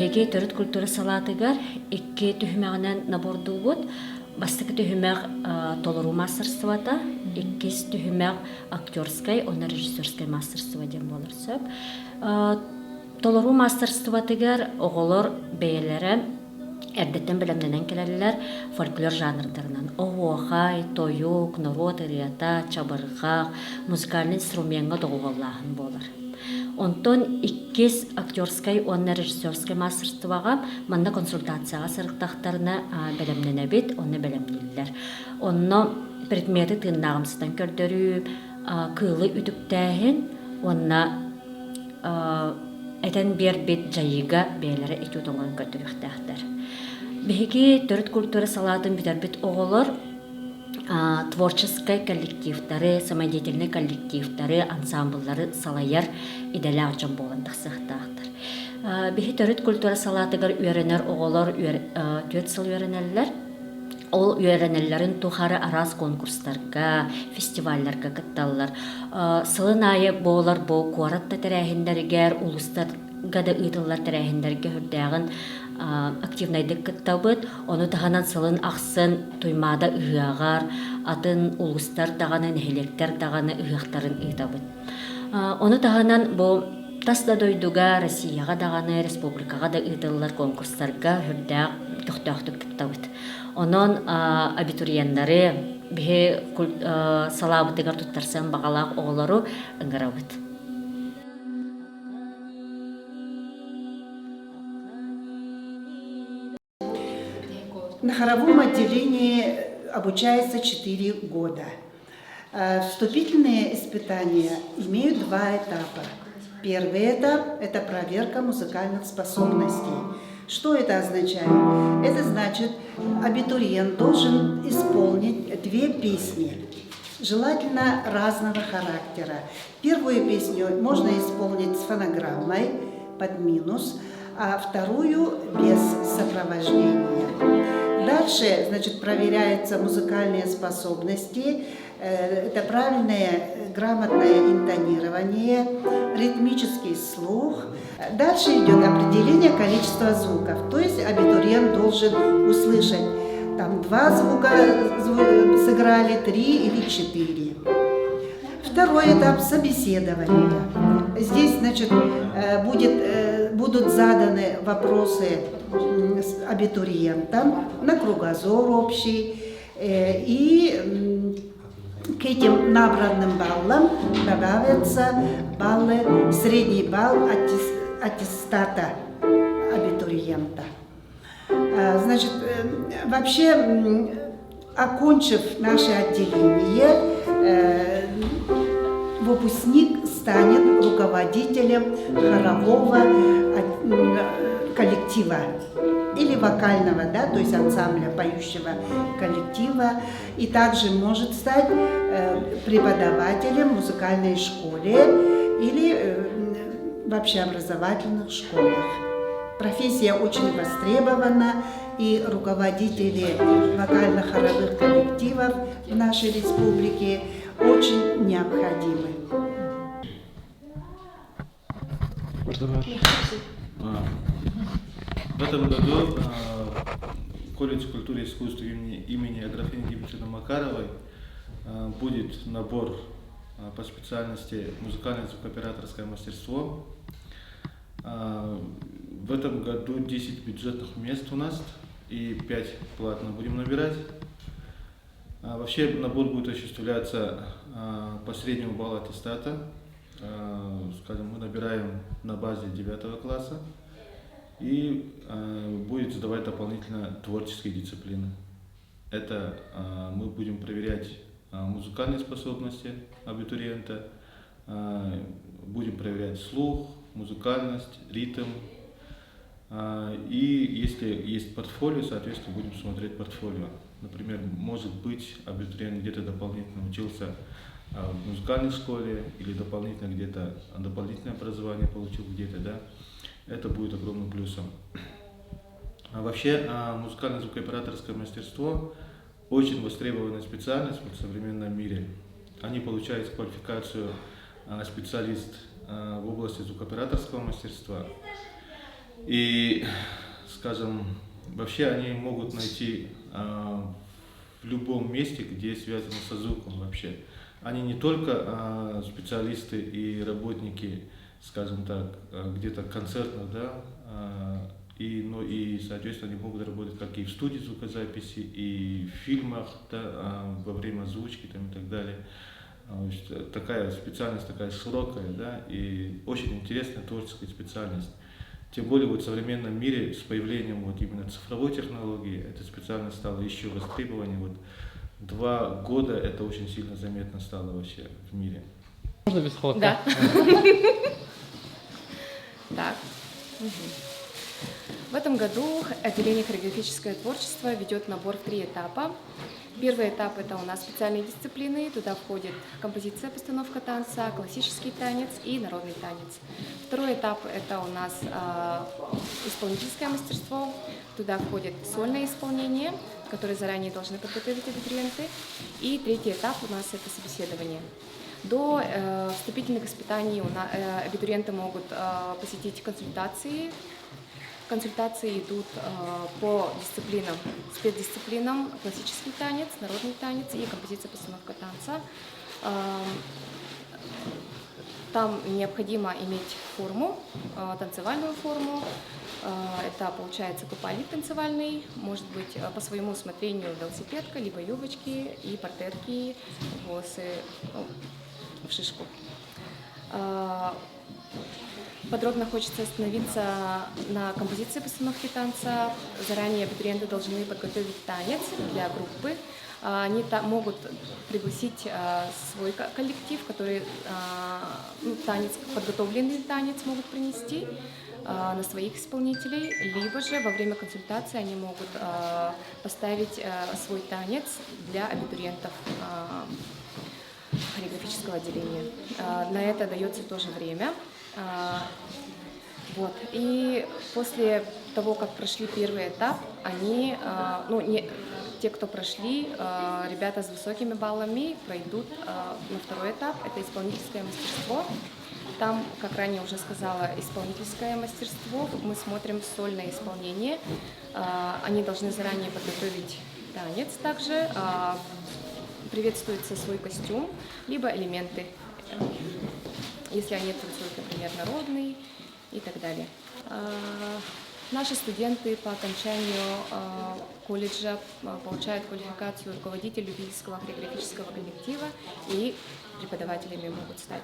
беги төрөт культура салатыгар икки түһүмәгенән набордубут. Бастыкы түһүмәг толору мастерствота, иккис түһүмәг актерскай, оны режиссерскай мастерство дем болар сөп. Толору мастерствотыгар оголор бәяләре эрдеттен белемненен келелер фольклор жанрдарынан. Оуахай, тоюк, народ, риата, чабырга, музыкальный инструментга доголлаһын болар. Онтон иккис актерскай, онна режиссерскай мастерствоға манда консультацияға сырықтақтарына белемненебит, онны белемнелер. Онно предметы тыыннағымсыздан көрдөрүп, кылы үтүктәһин, онна этен бербит жайыга бәйләре этюдоңан көрдөрүктәхтер. Беги төрөт культура салатын битербит оголор творческий коллективтары, самодеятельный коллективтары, ансамбльлары салайар иделе ачан боландық сықтақтыр. Беги төрөт культура салатыгар үйренер оголор төт сыл үйренелер. Ол үйренелерин тухары араз конкурстарга, фестивальларга кытталлар. Сылын айы болар бо куаратта тәрәһиндәргәр, улустарга да ыйтыллар тәрәһиндәргә хүрдәгын активнайдык кыттабыт, оны тағанан сылын ақсын туймада ыһыағар, атын улустар тағаны, нәһелектер тағаны ыһықтарын ыйтабыт. Оны тағанан бу таста дойдуга Россияға тағаны, республикаға да ыйтыллар конкурстарга хүрдәг төхтәхтүк кыттабыт. Онон абитуриеннары бе салабытыгар туттарсан бағалақ оғылару ыңғарабыт. На хоровом отделении обучается 4 года. Вступительные испытания имеют 2 этапа. Первый этап – это проверка музыкальных способностей. Что это означает? Это значит, абитуриент должен исполнить 2 песни, желательно разного характера. Первую песню можно исполнить с фонограммой под минус, а вторую без сопровождения. Дальше, значит, проверяются музыкальные способности, это правильное, грамотное интонирование, ритмический слух. Дальше идет определение количества звуков, то есть абитуриент должен услышать, там 2 звука сыграли, 3 или 4. Второй этап – собеседования. Здесь, значит, будут заданы вопросы абитуриентам на кругозор общий, и к этим набранным баллам добавятся баллы, средний балл аттестата абитуриента. Значит, вообще, окончив наше отделение, выпускник станет руководителем хорового коллектива или вокального, да, то есть ансамбля поющего коллектива, и также может стать преподавателем в музыкальной школе или в общеобразовательных школах. Профессия очень востребована, и руководители вокально-хоровых коллективов в нашей республике очень необходимы. В этом году колледж культуры и искусств имени Аграфени Дмитриевны Макаровой будет набор по специальности музыкальное звукооператорское мастерство. В этом году 10 бюджетных мест у нас и 5 платно будем набирать. Вообще набор будет осуществляться по среднему баллу аттестата. Скажем, мы набираем на базе 9 класса и будет сдавать дополнительно творческие дисциплины. Это мы будем проверять музыкальные способности абитуриента, будем проверять слух, музыкальность, ритм. И если есть портфолио, соответственно, будем смотреть портфолио. Например, может быть, абитуриент где-то дополнительно учился в музыкальной школе или дополнительно где-то дополнительное образование получил где-то, да, это будет огромным плюсом. А вообще, музыкальное звукооператорское мастерство очень востребованная специальность в современном мире. Они получают квалификацию специалист в области звукооператорского мастерства. И, скажем, вообще они могут найти в любом месте, где связано со звуком вообще. Они не только специалисты и работники, скажем так, где-то концертных, да, но и, соответственно, они могут работать как и в студии звукозаписи, и в фильмах, да, во время озвучки там, и так далее. Такая специальность, такая широкая, да, и очень интересная творческая специальность. Тем более вот в современном мире с появлением вот именно цифровой технологии эта специальность стала еще востребованнее. Вот 2 года это очень сильно заметно стало вообще в мире. Можно без хлопка? Да. Так. В этом году отделение хореографическое творчество ведет набор в 3 этапа. Первый этап – это у нас специальные дисциплины. Туда входит композиция, постановка танца, классический танец и народный танец. Второй этап – это у нас исполнительское мастерство. Туда входит сольное исполнение, которое заранее должны подготовить абитуриенты. И третий этап у нас – это собеседование. До вступительных испытаний абитуриенты могут посетить консультации. Консультации идут по дисциплинам, спецдисциплинам: классический танец, народный танец и композиция, постановка танца. Там необходимо иметь форму, танцевальную форму. Это получается купальник танцевальный, может быть по своему усмотрению велосипедка, либо юбочки и портерки, волосы в шишку. Подробно хочется остановиться на композиции постановки танца. Заранее абитуриенты должны подготовить танец для группы. Они могут пригласить свой коллектив, который подготовленный танец могут принести на своих исполнителей, либо же во время консультации они могут поставить свой танец для абитуриентов хореографического отделения. На это дается тоже время. Вот. И после того, как прошли первый этап, те, кто прошли, ребята с высокими баллами пройдут на второй этап, это исполнительское мастерство. Там, как ранее уже сказала, исполнительское мастерство, мы смотрим сольное исполнение. Они должны заранее подготовить танец также, приветствуется свой костюм, либо элементы, если они танцуют, например, народный и так далее. Наши студенты по окончанию колледжа получают квалификацию руководителя любительского хореографического коллектива и преподавателями могут стать.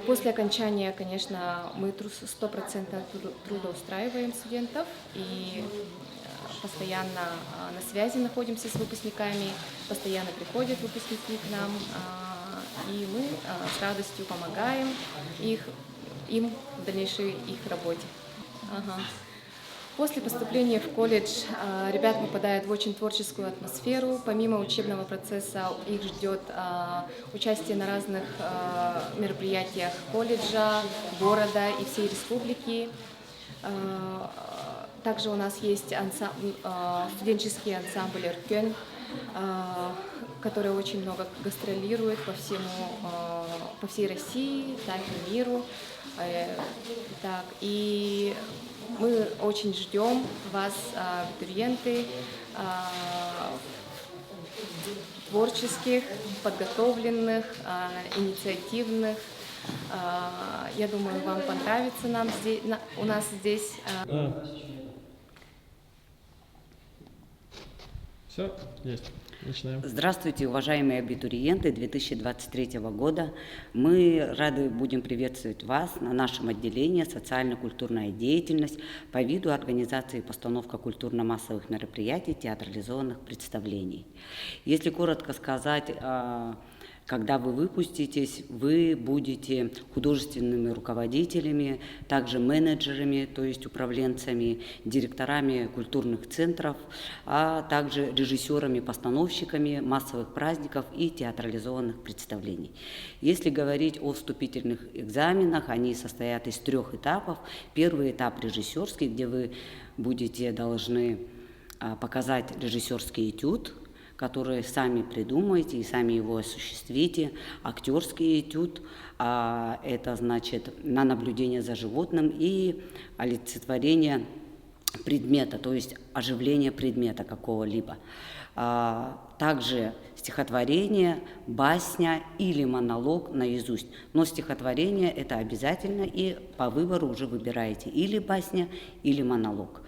После окончания, конечно, мы 100% трудоустраиваем студентов и постоянно на связи находимся с выпускниками, постоянно приходят выпускники к нам, и мы с радостью помогаем им в дальнейшей их работе. После поступления в колледж ребят попадают в очень творческую атмосферу. Помимо учебного процесса их ждет участие на разных мероприятиях колледжа, города и всей республики. Также у нас есть студенческий ансамбль «Эркен», который очень много гастролирует по всей России, так и миру. И мы очень ждем вас, абитуриенты, творческих, подготовленных, инициативных. Я думаю, вам понравится у нас здесь. Все, есть. Начинаем. Здравствуйте, уважаемые абитуриенты 2023 года. Мы рады будем приветствовать вас на нашем отделении «Социально-культурная деятельность» по виду организации и постановка культурно-массовых мероприятий, театрализованных представлений. Если коротко сказать, когда вы выпуститесь, вы будете художественными руководителями, также менеджерами, то есть управленцами, директорами культурных центров, а также режиссерами-постановщиками массовых праздников и театрализованных представлений. Если говорить о вступительных экзаменах, они состоят из 3 этапов. Первый этап режиссерский, где вы должны показать режиссерский этюд, который сами придумаете и сами его осуществите. Актерский этюд, это значит на наблюдение за животным и олицетворение предмета, то есть оживление предмета какого-либо. Также стихотворение, басня или монолог наизусть. Но стихотворение – это обязательно, и по выбору уже выбираете или басня, или монолог.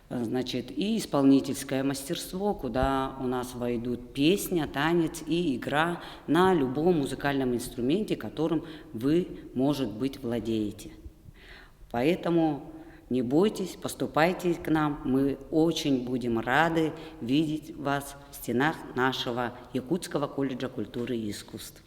Значит, и исполнительское мастерство, куда у нас войдут песня, танец и игра на любом музыкальном инструменте, которым вы, может быть, владеете. Поэтому не бойтесь, поступайте к нам, мы очень будем рады видеть вас в стенах нашего Якутского колледжа культуры и искусств.